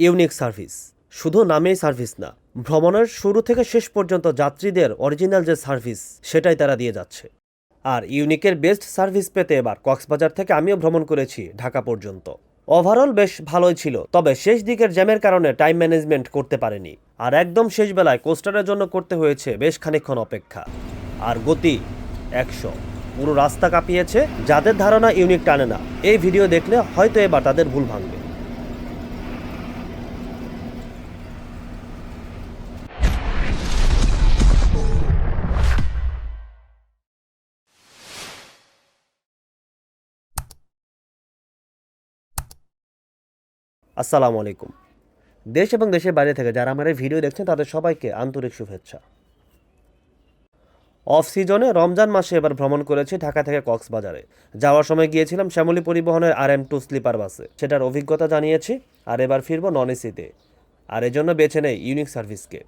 Unique service শুধু নামেই service না, ভ্রমণের শুরু থেকে শেষ পর্যন্ত যাত্রীদের অরিজিনাল যে সার্ভিস সেটাই তারা দিয়ে যাচ্ছে। আর ইউনিকের বেস্ট সার্ভিস পেতে এবার কক্সবাজার থেকে আমিও ভ্রমণ করেছি ঢাকা পর্যন্ত। ওভারঅল বেশ ভালোই ছিল, তবে শেষ দিকের জ্যামের কারণে টাইম ম্যানেজমেন্ট করতে পারেনি, আর একদম শেষ বেলায় কোস্টারের জন্য করতে হয়েছে বেশ খানিকক্ষণ অপেক্ষা। আর গতি 100, পুরো রাস্তা কাঁপিয়েছে। যাদের ধারণা ইউনিক টানে না, এই ভিডিও দেখলে হয়তো এবার তাদের ভুল ভাঙবে। আসসালামু আলাইকুম। দেশ এবং দেশের বাইরে থেকে যারা আমার এই ভিডিও দেখছেন তাদের সবাইকে আন্তরিক শুভেচ্ছা। অফ সিজনে রমজান মাসে এবার ভ্রমণ করেছি ঢাকা থেকে কক্সবাজারে। যাওয়ার সময় গিয়েছিলাম শ্যামলী পরিবহনের RM2 স্লিপার বাসে, সেটার অভিজ্ঞতা জানিয়েছি। আর এবার ফিরবো নন এসিতে, আর এজন্য বেছে নেই ইউনিক সার্ভিসকে।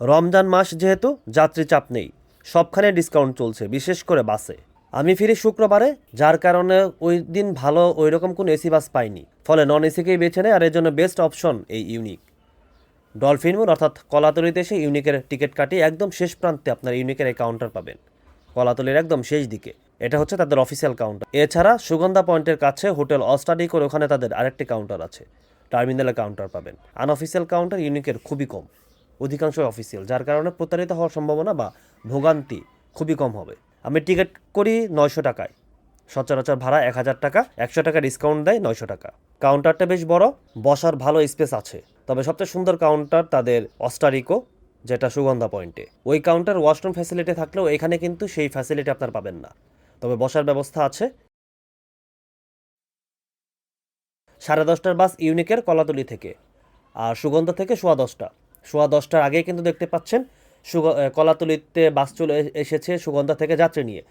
রমজান মাস যেহেতু যাত্রী চাপ নেই, সবখানে ডিসকাউন্ট চলছে, বিশেষ করে বাসে। আমি ফিরি শুক্রবারে, যার কারণে ওই দিন ভালো ওই রকম কোনো এসি বাস পাইনি, ফলে নন এসিকেই বেছে নেয়। আর এর জন্য বেস্ট অপশন এই ইউনিক। ডলফিন মোড় অর্থাৎ কলাতলিতে এসে ইউনিকের টিকিট কাটিয়ে একদম শেষ প্রান্তে আপনার ইউনিকের এই কাউন্টার পাবেন, কলাতলির একদম শেষ দিকে। এটা হচ্ছে তাদের অফিসিয়াল কাউন্টার। এছাড়া সুগন্ধা পয়েন্টের কাছে হোটেল অস্টাডি করে ওখানে তাদের আরেকটি কাউন্টার আছে, টার্মিনালে কাউন্টার পাবেন। আনঅফিসিয়াল কাউন্টার ইউনিকের খুবই কম, অধিকাংশ অফিসিয়াল, যার কারণে প্রতারিত হওয়ার সম্ভাবনা বা ভোগান্তি খুবই কম হবে। আমি টিকিট করি 900 টাকায়, সচরাচর ভাড়া 1000 টাকা, 100 টাকা ডিসকাউন্ট দেয় 900 টাকা। কাউন্টারটা বেশ বড়, বসার ভালো স্পেস আছে। তবে সবচেয়ে সুন্দর কাউন্টার তাদের অস্টারিকো, যেটা সুগন্ধা পয়েন্টে। ওই কাউন্টার ওয়াশরুম ফ্যাসিলিটি থাকলেও এখানে কিন্তু সেই ফ্যাসিলিটি আপনার পাবেন না, তবে বসার ব্যবস্থা আছে। 10:30টার বাস ইউনিকের কলাতলি থেকে, আর সুগন্ধা থেকে 10:15। 10:15টার আগেই কিন্তু দেখতে পাচ্ছেন কলাতলিতে বাস চলে এসেছে সুগন্ধা থেকে যাত্রী নিয়ে।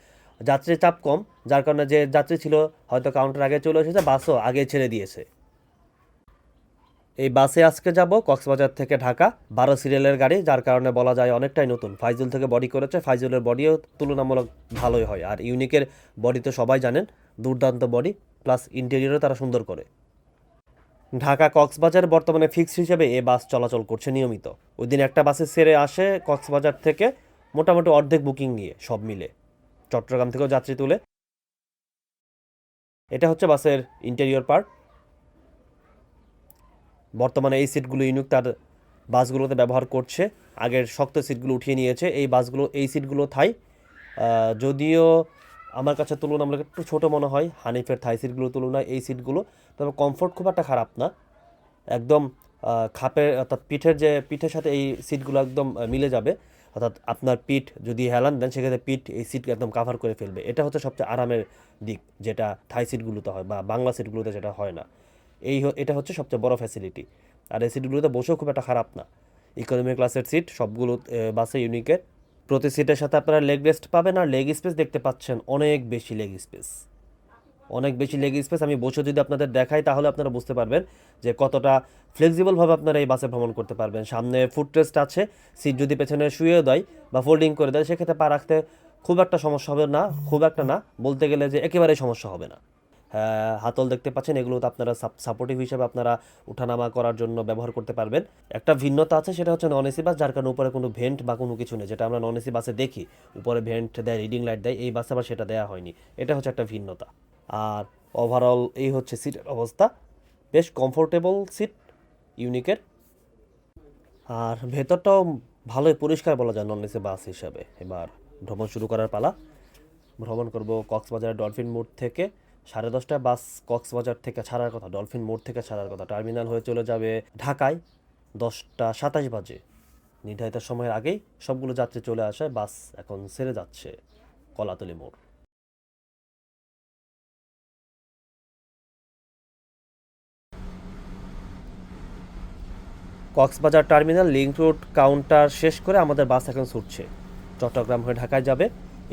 যাত্রীর চাপ কম, যার কারণে যে যাত্রী ছিল হয়তো কাউন্টার আগে চলে এসেছে, বাসও আগে ছেড়ে দিয়েছে। এই বাসে আজকে যাব কক্সবাজার থেকে ঢাকা, 12 সিরিয়ালের গাড়ি, যার কারণে বলা যায় অনেকটাই নতুন। ফাইজুল থেকে বডি করেছে, ফাইজুলের বডিও তুলনামূলক ভালোই হয়। আর ইউনিকের বডি তো সবাই জানেন, দুর্দান্ত বডি, প্লাস ইন্টেরিয়রও তারা সুন্দর করে। ঢাকা কক্সবাজার বর্তমানে ফিক্সড হিসেবে এ বাস চলাচল করছে নিয়মিত। ওই দিন একটা বাসে ছেড়ে আসে কক্সবাজার থেকে মোটামুটি অর্ধেক বুকিং নিয়ে, সব মিলে চট্টগ্রাম থেকেও যাত্রী তুলে। এটা হচ্ছে বাসের ইন্টেরিয়র পার্ট। বর্তমানে এই সিটগুলো ইউনিক তার বাসগুলোতে ব্যবহার করছে। আগের শক্ত সিটগুলো উঠিয়ে নিয়েছে, এই সিটগুলো থাই। যদিও আমার কাছে তুলনামূলক একটু ছোটো মনে হয় হানিফের থাই সিটগুলোর তুলনায় এই সিটগুলো, তবে কমফোর্ট খুব একটা খারাপ না। একদম খাপের অর্থাৎ পিঠের সাথে এই সিটগুলো একদম মিলে যাবে। অর্থাৎ আপনার পিঠ যদি হেলান দেন, সেক্ষেত্রে পিঠ এই সিট একদম কাভার করে ফেলবে। এটা হচ্ছে সবচেয়ে আরামের দিক, যেটা থাই সিটগুলোতে হয় বা বাংলা সিটগুলোতে যেটা হয় না। এটা হচ্ছে সবচেয়ে বড় ফ্যাসিলিটি। আর এই সিটগুলোতে বসেও খুব একটা খারাপ না। ইকোনমি ক্লাসের সিট সবগুলো বাসে ইউনিকের। প্রতি সিটের সাথে আপনারা লেগ রেস্ট পাবেন, আর লেগ স্পেস দেখতে পাচ্ছেন অনেক বেশি লেগ স্পেস, অনেক বেশি লেগ স্পেস। আমি বসে যদি আপনাদের দেখাই তাহলে আপনারা বুঝতে পারবেন যে কতটা ফ্লেক্সিবলভাবে আপনারা এই বাসে ভ্রমণ করতে পারবেন। সামনে ফুটরেস্ট আছে, সিট যদি পেছনে শুয়েও দেয় বা ফোল্ডিং করে দেয়, সেক্ষেত্রে পা রাখতে খুব একটা সমস্যা হবে না, খুব একটা না বলতে গেলে যে একেবারেই সমস্যা হবে না। হাতল দেখতে পাচ্ছেন, এগুলো তো আপনারা সাপোর্টিভ হিসেবে আপনারা উঠানামা করার জন্য ব্যবহার করতে পারবেন। একটা ভিন্নতা আছে, সেটা হচ্ছে নন এসি বাস, যার কারণে উপরে কোনো ভেন্ট বা কোনো কিছু নেই, যেটা আমরা নন এসি বাসে দেখি উপরে ভেন্ট দেয়, রিডিং লাইট দেয়। এই বাসে আবার সেটা দেওয়া হয়নি, এটা হচ্ছে একটা ভিন্নতা। আর ওভারঅল এই হচ্ছে সিটের অবস্থা, বেশ কমফোর্টেবল সিট ইউনিকের। আর ভেতরটাও ভালোই পরিষ্কার বলা যায় নন এসি বাস হিসাবে। এবার ভ্রমণ শুরু করার পালা। ভ্রমণ করব কক্সবাজার ডলফিন মোড় থেকে। 10:30টায় বাস কক্সবাজার থেকে ছাড়ার কথা, ডলফিন মোড় থেকে ছাড়ার কথা। টার্মিনাল হয়ে চলে যাবে ঢাকায় 10টা 27 বাজে। নির্ধারিত সময়ের আগেই সবগুলো যাত্রী চলে আসায় বাস এখন ছেড়ে যাচ্ছে কলাতলি মোড়। Cox's Bazar terminal link road counter শেষ করে আমাদের বাস এখন ছুটছে চট্টগ্রাম হয়ে ঢাকায় যাবে।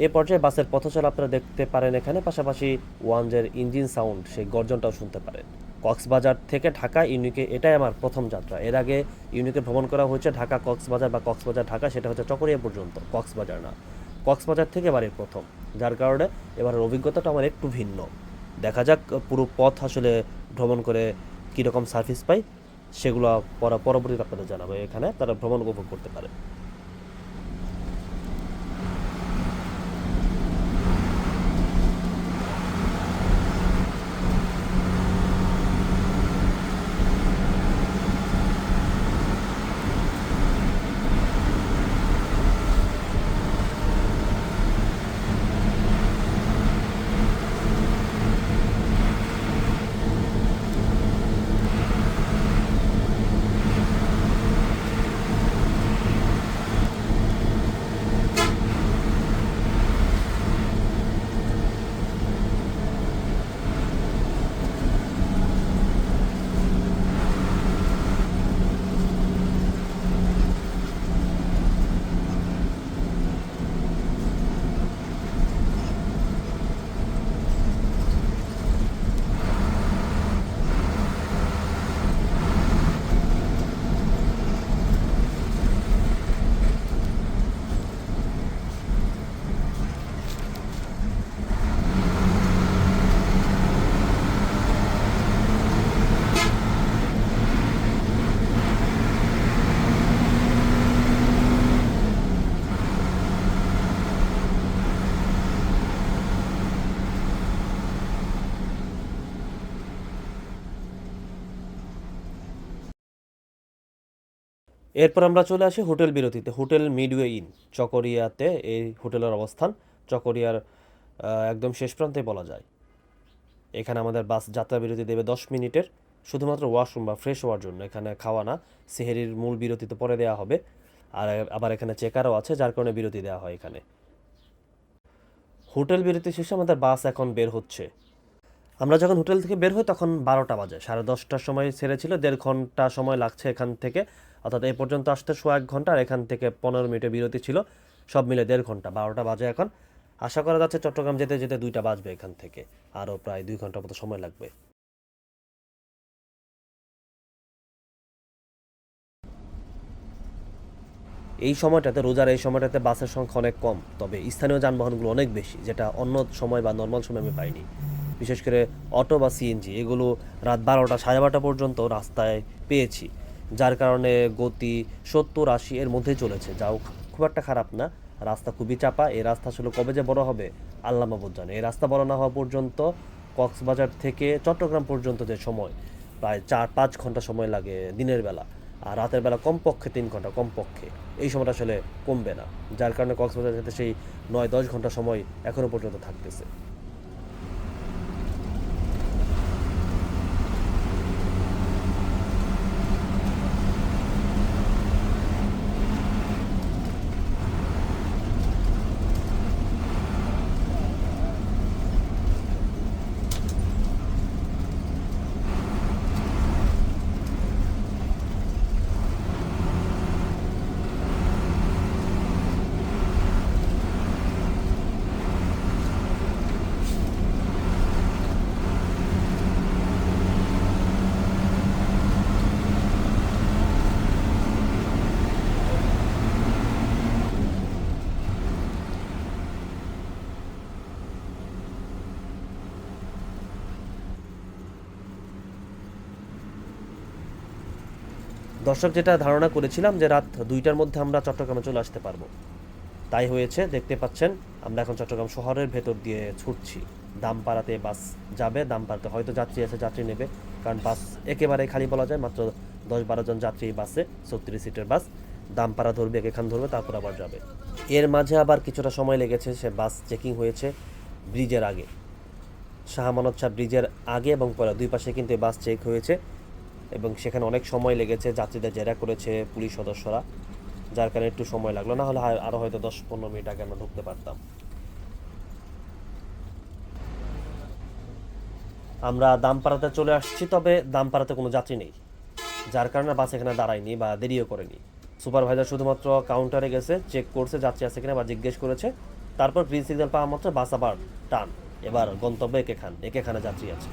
এ পর্যায়ে বাসের পথচলা আপনারা দেখতে পারেন এখানে, পাশাপাশি ওয়ানজের ইঞ্জিন সাউন্ড, সেই গর্জনটাও শুনতে পারেন। কক্সবাজার থেকে ঢাকা ইউনিকে এটাই আমার প্রথম যাত্রা। এর আগে ইউনিকে ভ্রমণ করা হয়েছে ঢাকা কক্সবাজার বা কক্সবাজার ঢাকা, সেটা হচ্ছে চকরিয়া পর্যন্ত, কক্সবাজার না। কক্সবাজার থেকে এবারের প্রথম, যার কারণে এবারের অভিজ্ঞতাটা আমার একটু ভিন্ন। দেখা যাক পুরো পথ আসলে ভ্রমণ করে কীরকম সার্ভিস পাই সেগুলো পরবর্তীতে আপনাদের জানাবো। এখানে তারা ভ্রমণ উপভোগ করতে পারে। এরপর আমরা চলে আসি হোটেল বিরতিতে। হোটেল মিডওয়ে ইন, চকরিয়াতে এই হোটেলের অবস্থান। চকরিয়ার একদম শেষ প্রান্তে বলা যায়। এখানে আমাদের বাস যাত্রা বিরতি দেবে 10 মিনিটের, শুধুমাত্র ওয়াশরুম বা ফ্রেশ হওয়ার জন্য। এখানে খাওয়া না, সেহেরির মূল বিরতিতে পরে দেওয়া হবে। আর আবার এখানে চেকারও আছে, যার কারণে বিরতি দেওয়া হয় এখানে। হোটেল বিরতি শেষে আমাদের বাস এখন বের হচ্ছে। আমরা যখন হোটেল থেকে বের হই তখন 12টা বাজে। 10:30টার সময় ছেড়েছিল, 1.5 ঘন্টা সময় লাগছে এখান থেকে, অর্থাৎ এই পর্যন্ত আসতে 1.5 ঘন্টা, আর এখান থেকে 15 মিনিটের বিরতি ছিল, সব মিলে 1.5 ঘন্টা। 12টা বাজে এখন। আশা করা যাচ্ছে চট্টগ্রাম যেতে যেতে 2টা বাজবে এখান থেকে, আরও প্রায় 2 ঘন্টার মতো সময় লাগবে। এই সময়টাতে, রোজার এই সময়টাতে বাসের সংখ্যা অনেক কম, তবে স্থানীয় যানবাহনগুলো অনেক বেশি, যেটা অন্য সময় বা নর্মাল সময় আমি পাইনি। বিশেষ করে অটো বা সিএনজি এগুলো রাত 12টা, 12:30 পর্যন্ত রাস্তায় পেয়েছি, যার কারণে গতি 70-80 এর মধ্যেই চলেছে, যাও খুব একটা খারাপ না। রাস্তা খুবই চাপা। এই রাস্তা আসলে কবে যে বড় হবে আল্লাহ মাবুদ জানে। এই রাস্তা বড় না হওয়া পর্যন্ত কক্সবাজার থেকে চট্টগ্রাম পর্যন্ত যে সময়, প্রায় 4-5 ঘন্টা সময় লাগে দিনের বেলা, আর রাতের বেলা কমপক্ষে 3 ঘন্টা, কমপক্ষে। এই সময়টা আসলে কমবে না, যার কারণে কক্সবাজার যেতে সেই 9-10 ঘন্টা সময় এখনও পর্যন্ত থাকতেছে। দর্শক, যেটা ধারণা করেছিলাম যে রাত 2টার মধ্যে আমরা চট্টগ্রামে চলে আসতে পারবো, তাই হয়েছে। দেখতে পাচ্ছেন আমরা এখন চট্টগ্রাম শহরের ভেতর দিয়ে ছুটছি। দামপাড়াতে বাস যাবে, দামপাড়াতে হয়তো যাত্রী আছে, যাত্রী নেবে, কারণ বাস একেবারে খালি বলা যায়, মাত্র 10-12 জন যাত্রী বাসে, 36 সিটের বাস। দামপাড়া ধরবে, এখান ধরবে, তারপর আবার যাবে। এর মাঝে আবার কিছুটা সময় লেগেছে, সে বাস চেকিং হয়েছে ব্রিজের আগে, শাহ আমানত শাহ ব্রিজের আগে এবং পরে, দুই পাশে কিন্তু বাস চেক হয়েছে, এবং সেখানে অনেক সময় লেগেছে, যাত্রীদের জেরা করেছে পুলিশ সদস্যরা, যার কারণে একটু সময় লাগলো। না হলে আরও হয়তো 10-15 মিনিট আগে আমরা ঢুকতে পারতাম। আমরা দামপাড়াতে চলে আসছি, তবে দামপাড়াতে কোনো যাত্রী নেই, যার কারণে বাস এখানে দাঁড়ায়নি বা দেরিও করেনি। সুপারভাইজার শুধুমাত্র কাউন্টারে গেছে, চেক করছে যাত্রী আছে কিনা বা জিজ্ঞেস করেছে, তারপর গ্রিন সিগন্যাল পাওয়া মাত্র বাস আবার টান। এবার গন্তব্য একেখানে যাত্রী আছে।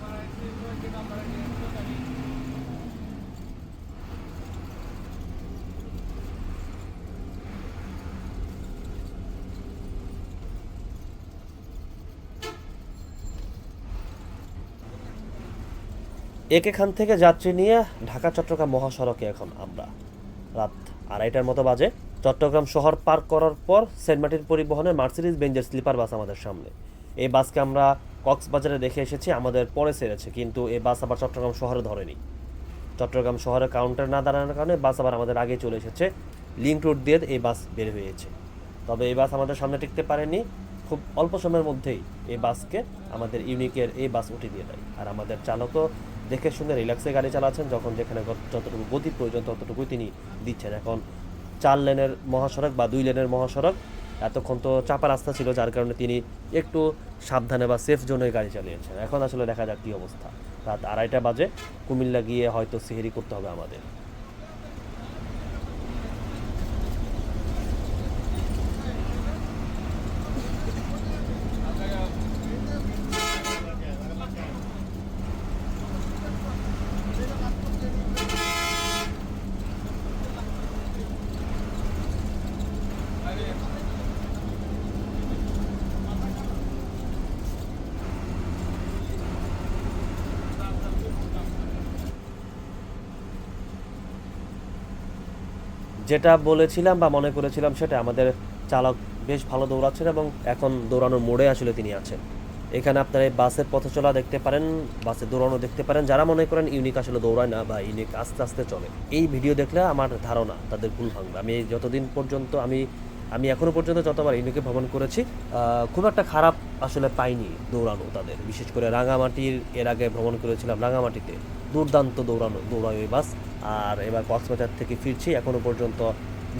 এখান থেকে যাত্রী নিয়ে ঢাকা চট্টগ্রাম মহাসড়কে এখন আমরা রাত 2:30টার মতো বাজে। চট্টগ্রাম শহর পার করার পর সেন্ট মার্টিন পরিবহনের মার্সিডিজ বেঞ্জের স্লিপার বাস আমাদের সামনে। এই বাসকে আমরা কক্সবাজারে দেখে এসেছি, আমাদের পরে ছেড়েছে, কিন্তু এই বাস আবার চট্টগ্রাম শহরে ধরেনি। চট্টগ্রাম শহরে কাউন্টার না দাঁড়ানোর কারণে বাস আবার আমাদের আগে চলে এসেছে। লিঙ্ক রোড দিয়ে এই বাস বের হয়েছে, তবে এই বাস আমাদের সামনে টিকতে পারেনি। খুব অল্প সময়ের মধ্যেই এই বাসকে আমাদের ইউনিকের এই বাস উঠে দিয়ে দেয়। আর আমাদের চালকও দেখে শুনে রিল্যাক্সে গাড়ি চালাচ্ছেন, যখন যেখানে যতটুকু গতি প্রয়োজন ততটুকুই তিনি দিচ্ছেন। এখন 4 লেনের মহাসড়ক বা 2 লেনের মহাসড়ক, এতক্ষণ তো চাপা রাস্তা ছিল, যার কারণে তিনি একটু সাবধানে বা সেফ জোনে গাড়ি চালিয়েছেন। এখন আসলে দেখা যাক কী অবস্থা। রাত 2:30টা বাজে, কুমিল্লা গিয়ে হয়তো সেহেরি করতে হবে আমাদের। যেটা বলেছিলাম বা মনে করেছিলাম সেটা, আমাদের চালক বেশ ভালো দৌড়াচ্ছেন এবং এখন দৌড়ানোর মোড়ে আসলে তিনি আছেন। এখানে আপনারা এই বাসের পথ চলা দেখতে পারেন, বাসে দৌড়ানো দেখতে পারেন। যারা মনে করেন ইউনিক আসলে দৌড়ায় না বা ইউনিক আস্তে আস্তে চলে, এই ভিডিও দেখলে আমার ধারণা তাদের ভুল ভাঙবে। আমি যতদিন পর্যন্ত আমি এখনও পর্যন্ত যতবার ইউনিকে ভ্রমণ করেছি, খুব একটা খারাপ আসলে পাইনি দৌড়ানো তাদের। বিশেষ করে রাঙামাটির এর আগে ভ্রমণ করেছিলাম, রাঙামাটিতে দুর্দান্ত দৌড়ায় ওই বাস। আর এবার কক্সবাজার থেকে ফিরছি, এখনও পর্যন্ত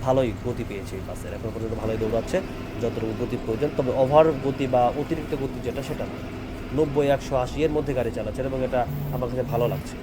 ভালোই গতি পেয়েছে এই বাসের, এখনও পর্যন্ত ভালোই দৌড়াচ্ছে যতটুকু গতি প্রয়োজন। তবে ওভার গতি বা অতিরিক্ত গতি যেটা, সেটা না। 90, 180 এর মধ্যে গাড়ি চালাচ্ছে এবং এটা আমার কাছে ভালো লাগছে।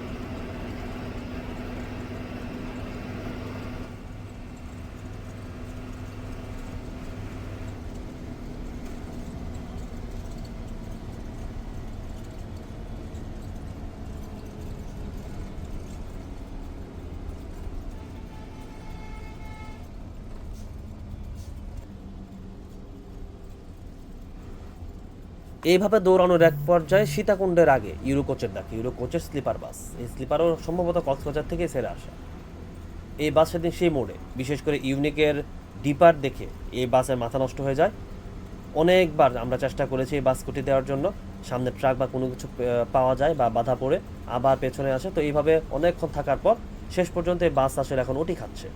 এইভাবে দৌড়ানোর এক পর্যায়ে সীতাকুণ্ডের আগে ইউরোকোচের ডাকে, ইউরোকোচের স্লিপার বাস, এই স্লিপারও সম্ভবত কক্সবাজার থেকে ছেড়ে আসা। এই বাস সেদিন সেই মোড়ে, বিশেষ করে ইউনিকের ডিপার দেখে এই বাসের মাথা নষ্ট হয়ে যায়। অনেকবার আমরা চেষ্টা করেছি এই বাস কুটি দেওয়ার জন্য, সামনে ট্রাক বা কোনো কিছু পাওয়া যায় বা বাধা পড়ে আবার পেছনে আসে। তো এইভাবে অনেকক্ষণ থাকার পর শেষ পর্যন্ত এই বাস আসলে এখন উঠি খাচ্ছে।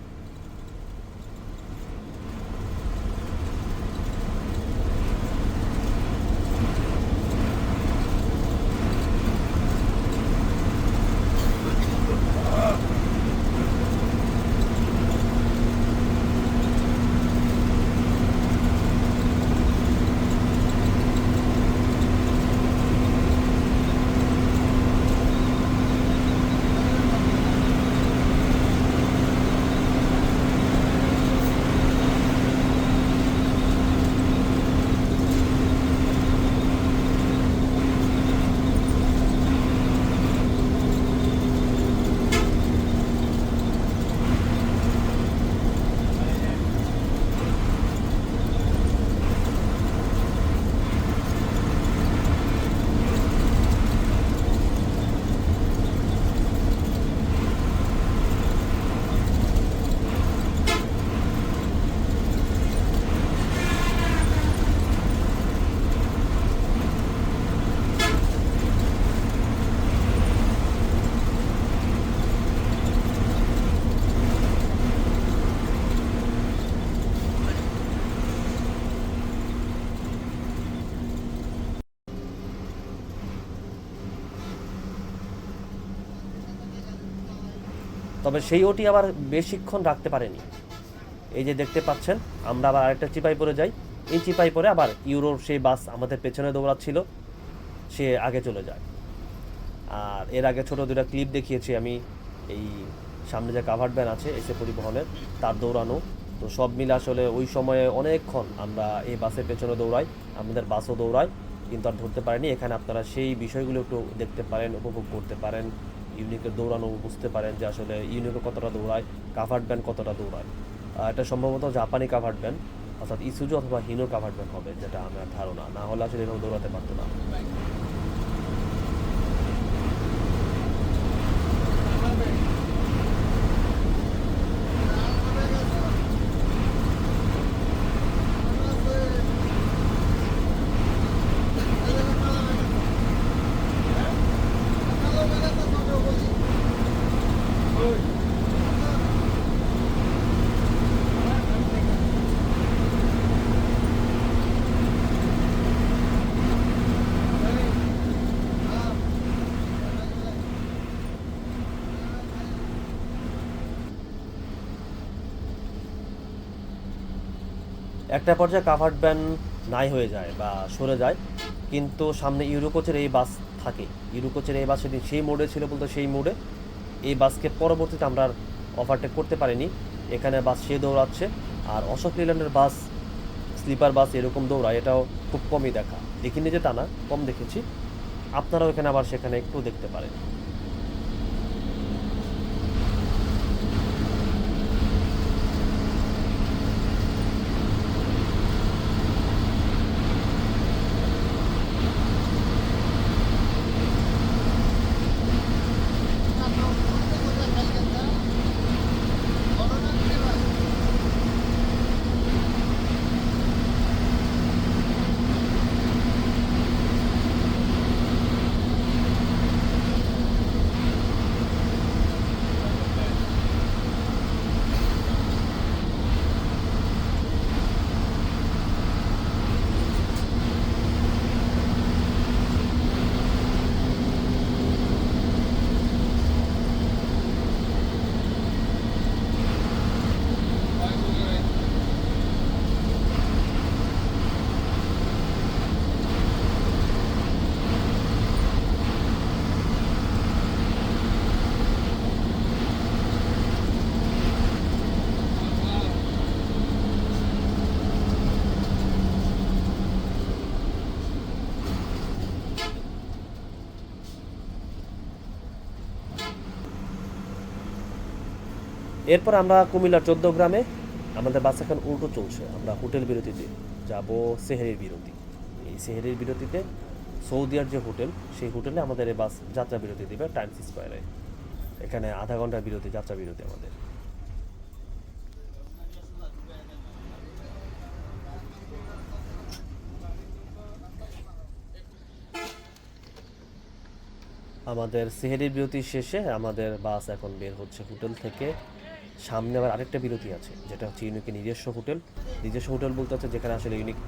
তবে সেই ওটি আবার বেশিক্ষণ রাখতে পারেনি। এই যে দেখতে পাচ্ছেন, আমরা আবার আরেকটা চিপাই পরে যাই। এই চিপাই পরে আবার ইউরোর সেই বাস আমাদের পেছনে দৌড়াচ্ছিল, সে আগে চলে যায়। আর এর আগে ছোটো দুটা ক্লিপ দেখিয়েছি আমি, এই সামনে যে কাভার্ড ভ্যান আছে এসে পরিবহনের, তার দৌড়ানো। তো সব মিলে আসলে ওই সময়ে অনেকক্ষণ আমরা এই বাসের পেছনে দৌড়াই, আমাদের বাসও দৌড়ায়, কিন্তু আর ধরতে পারিনি। এখানে আপনারা সেই বিষয়গুলো একটু দেখতে পারেন, উপভোগ করতে পারেন, ইউনিকের দৌড়ানো বুঝতে পারেন যে আসলে ইউনিকে কতটা দৌড়ায়, কাভার্ড ভ্যান কতটা দৌড়ায়। এটা সম্ভবত জাপানি কাভার্ড ভ্যান, অর্থাৎ ইসুজু অথবা হিনো কাভার্ড ভ্যান হবে, যেটা আমার ধারণা। না হলে আসলে এরকম দৌড়াতে পারতো না। একটা পর্যায়ে কাভার্ড ভ্যান নাই হয়ে যায় বা সরে যায়, কিন্তু সামনে ইউরোকোচের এই বাস থাকে। ইউরোকোচের এই বাস সেদিন সেই মোড়ে ছিল, বলতে সেই মোড়ে এই বাসকে পরবর্তীতে আমরা আর ওভারটেক করতে পারিনি। এখানে বাস সে দৌড়াচ্ছে। আর অশোক লেল্যান্ডের বাস, স্লিপার বাস এরকম দৌড়ায়, এটাও খুব কমই দেখা, দেখিনি যে তা না, কম দেখেছি। আপনারাও এখানে আবার সেখানে একটু দেখতে পারেন। এরপর আমরা কুমিল্লার 14 গ্রামে, আমাদের বাস এখন উল্টো চলছে। আমরা হোটেল বিরতিতে যাব, সেহেরির বিরতি। এই সেহেরির বিরতিতে সৌদিয়ার যে হোটেল, সেই হোটেলে আমাদের এই বাস যাত্রা বিরতি দেবে টাইমস স্কোয়ারে। এখানে আধা ঘন্টার বিরতি, যাত্রা বিরতি আমাদের। আমাদের সেহেরির বিরতি শেষে আমাদের বাস এখন বের হচ্ছে হোটেল থেকে। সামনে আবার আরেকটা বিরতি আছে, যেটা হচ্ছে ইউনিকের নিজস্ব হোটেল। নিজস্ব হোটেল বলতে হচ্ছে যেখানে আসলে ইউনিক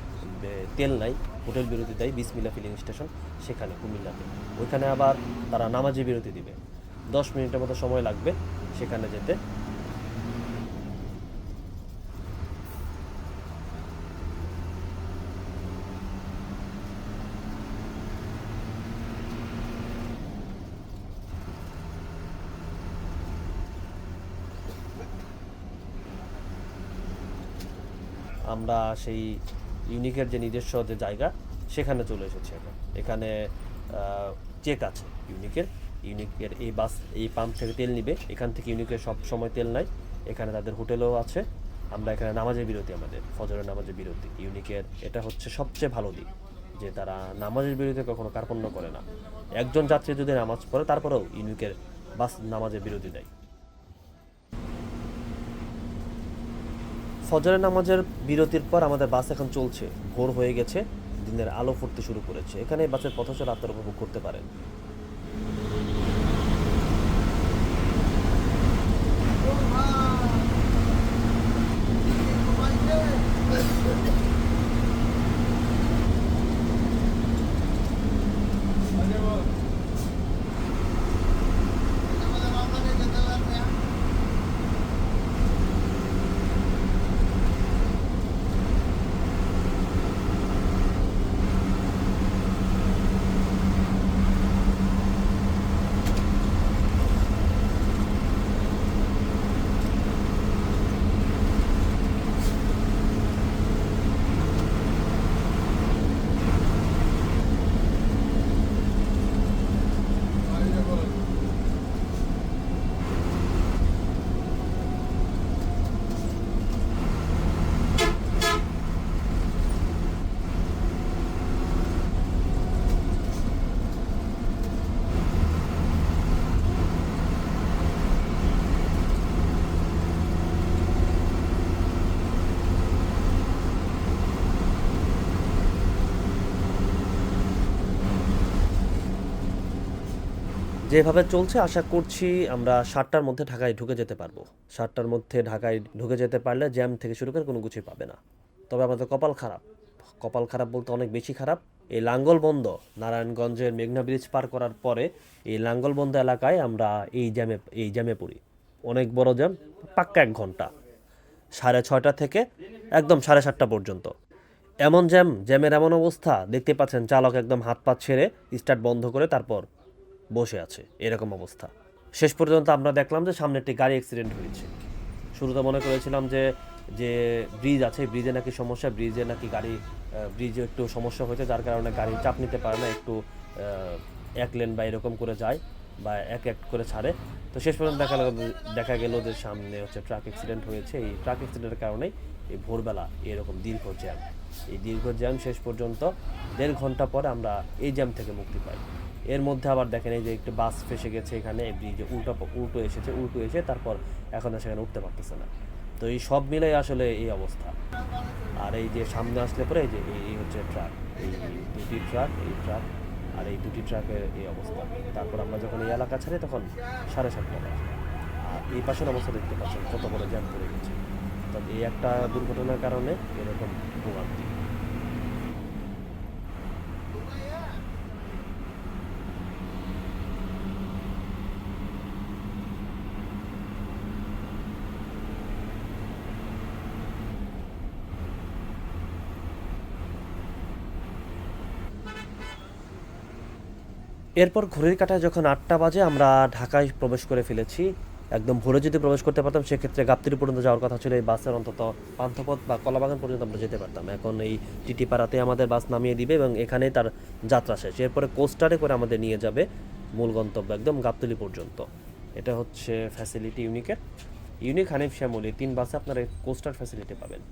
তেল নাই, হোটেল বিরতি দেয় বিসমিল্লা ফিলিং স্টেশন, সেখানে কুমিল্লাতে। ওইখানে আবার তারা নামাজি বিরতি দিবে, 10 মিনিটের মতো সময় লাগবে সেখানে যেতে। আমরা সেই ইউনিকের যে নিজস্ব যে জায়গা, সেখানে চলে এসেছি এখন। এখানে চেক আছে ইউনিকের। ইউনিকের এই বাস এই পাম্প থেকে তেল নিবে, এখান থেকে ইউনিকের সব সময় তেল নাই। এখানে তাদের হোটেলও আছে। আমরা এখানে নামাজের বিরতি, আমাদের ফজরের নামাজের বিরতি ইউনিকের। এটা হচ্ছে সবচেয়ে ভালো দিক, যে তারা নামাজের বিরতিতে কখনো কার্পণ্য করে না। একজন যাত্রী যদি নামাজ পড়ে, তারপরেও ইউনিকের বাস নামাজের বিরতি দেয়। ফজরের নামাজের বিরতির পর আমাদের বাস এখন চলছে। ভোর হয়ে গেছে, দিনের আলো ফুটতে শুরু করেছে। এখানে বাসের পথচলা আপনারা উপভোগ করতে পারেন। যেভাবে চলছে, আশা করছি আমরা 7টার মধ্যে ঢাকায় ঢুকে যেতে পারবো। 7টার মধ্যে ঢাকায় ঢুকে যেতে পারলে জ্যাম থেকে শুরু করে কোনো কিছুই পাবে না। তবে আমাদের কপাল খারাপ। কপাল খারাপ বলতে অনেক বেশি খারাপ। এই লাঙ্গলবন্দ, নারায়ণগঞ্জের মেঘনা ব্রিজ পার করার পরে এই লাঙ্গলবন্দ এলাকায় আমরা এই জ্যামে পড়ি। অনেক বড় জ্যাম, পাক্কা 1 ঘন্টা। 6:30 থেকে একদম 7:30 পর্যন্ত। এমন জ্যামের এমন অবস্থা, দেখতে পাচ্ছেন চালক একদম হাত পা ছেড়ে স্টার্ট বন্ধ করে তারপর বসে আছে, এরকম অবস্থা। শেষ পর্যন্ত আমরা দেখলাম যে সামনে একটি গাড়ি অ্যাক্সিডেন্ট হয়েছে। শুরুতে মনে করেছিলাম যে যে ব্রিজ আছে, ব্রিজে নাকি সমস্যা, ব্রিজে নাকি গাড়ি ব্রিজে একটু সমস্যা হয়েছে, যার কারণে গাড়ি চাপ নিতে পারে না, একটু এক লেন বা এরকম করে যায় বা এক এক করে ছাড়ে। তো শেষ পর্যন্ত দেখা গেল যে সামনে হচ্ছে ট্রাক অ্যাক্সিডেন্ট হয়েছে। এই ট্রাক অ্যাক্সিডেন্টের কারণেই এই ভোরবেলা এরকম দীর্ঘ জ্যাম। এই দীর্ঘ জ্যাম শেষ পর্যন্ত 1.5 ঘন্টা পরে আমরা এই জ্যাম থেকে মুক্তি পাই। এর মধ্যে আবার দেখেন এই যে একটু বাস ফেসে গেছে এখানে, ব্রিজে উল্টো এসে তারপর এখন আর সেখানে উঠতে পারতেছে না। তো এই সব মিলে আসলে এই অবস্থা। আর এই যে সামনে আসলে পরে এই যে এই হচ্ছে ট্রাক, এই দুটি ট্রাক, এই ট্রাক আর এই দুটি ট্রাকের এই অবস্থা। তারপর আমরা যখন এই এলাকা ছাড়ি তখন 7:30 বাজে। আর এই পাশের অবস্থা দেখতে পাচ্ছেন কত বড় জ্যাম পড়ে গেছে। তো এই একটা দুর্ঘটনার কারণে এরকম ভোগান্তি। এরপর ঘড়ির কাঁটায় যখন 8টা বাজে আমরা ঢাকায় প্রবেশ করে ফেলেছি। একদম ভোরে যদি প্রবেশ করতে পারতাম সেক্ষেত্রে গাবতলী পর্যন্ত যাওয়ার কথা ছিল। এই বাসের অন্তত পান্থপথ বা কলাবাগান পর্যন্ত আমরা যেতে পারতাম। এখন এই টিটি পাড়াতে আমাদের বাস নামিয়ে দিবে এবং এখানেই তার যাত্রা শেষ। এরপরে কোস্টারে করে আমাদের নিয়ে যাবে মূল গন্তব্য একদম গাবতলী পর্যন্ত। এটা হচ্ছে ফ্যাসিলিটি ইউনিক হানিফ শ্যামলী 3 বাসে আপনারা কোস্টার ফ্যাসিলিটি পাবেন।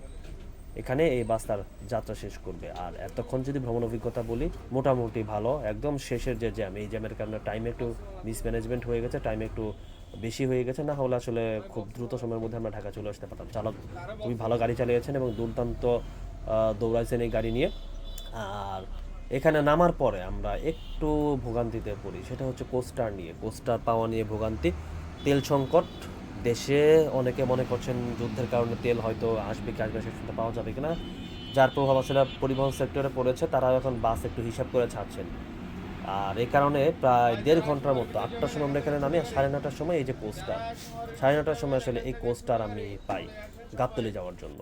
এখানে এই বাস তার যাত্রা শেষ করবে। আর এতক্ষণ যদি ভ্রমণ অভিজ্ঞতা বলি, মোটামুটি ভালো। একদম শেষের যে জ্যাম, এই জ্যামের কারণে টাইমে একটু মিসম্যানেজমেন্ট হয়ে গেছে, টাইমে একটু বেশি হয়ে গেছে। না হলে আসলে খুব দ্রুত সময়ের মধ্যে আমরা ঢাকা চলে আসতে পারতাম। চালক খুবই ভালো গাড়ি চালিয়েছেন এবং দুর্দান্ত দৌড়াইছেন এই গাড়ি নিয়ে। আর এখানে নামার পরে আমরা একটু ভোগান্তিতে পড়ি, সেটা হচ্ছে কোস্টার পাওয়া নিয়ে ভোগান্তি। তেল সংকট দেশে, অনেকে মনে করছেন যুদ্ধের কারণে তেল হয়তো আসবে কি আসবে, শেষ পর্যন্ত পাওয়া যাবে কিনা, যার প্রভাব আসলে পরিবহন সেক্টরে পড়েছে। তারা এখন বাস একটু হিসাব করে ছাড়ছেন। আর এই কারণে প্রায় 1.5 ঘন্টার মতো, 8টার সময় আমরা এখানে নামি, আর 9:30টার সময় এই যে কোস্টার, 9:30টার সময় আসলে এই কোস্টার আমি পাই গাবতলী যাওয়ার জন্য।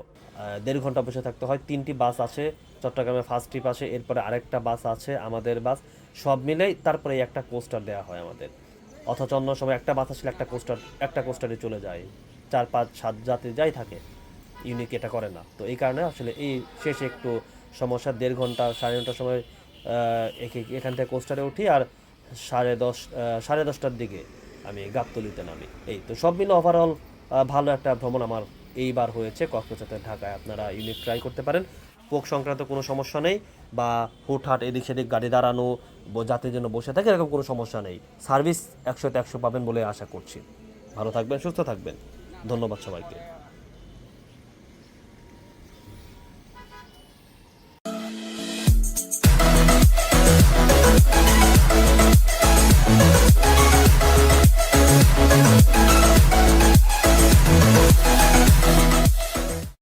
1.5 ঘন্টা বসে থাকতে হয়। 3টি বাস আছে, চট্টগ্রামে ফার্স্ট ট্রিপ আসে, এরপরে আরেকটা বাস আছে আমাদের বাস, সব মিলেই তারপরে একটা কোস্টার দেওয়া হয় আমাদের। অথচ অন্য সময় একটা বাস আসলে একটা কোস্টারে চলে যায়, 4, 5, 7 যাত্রী যাই থাকে। ইউনিক এটা করে না। তো এই কারণে আসলে এই শেষে একটু সমস্যা। 1.5 ঘন্টা 9:30টার সময় এখান থেকে কোস্টারে উঠি, আর 10:30টার দিকে আমি গাবতলীতে নামি। এই তো সব মিলে ওভারঅল ভালো একটা ভ্রমণ আমার এইবার হয়েছে কক্সবাজার ঢাকায়। আপনারা ইউনিক ট্রাই করতে পারেন। পোক সংক্রান্ত কোনো সমস্যা নেই, বা হুটহাট এদিক সেদিক গাড়ি দাঁড়ানো, যাত্রীর জন্য বসে থাকে এরকম কোনো সমস্যা নেই। সার্ভিস 100-তে 100 পাবেন বলে আশা করছি। ভালো থাকবেন, সুস্থ থাকবেন। ধন্যবাদ সবাইকে।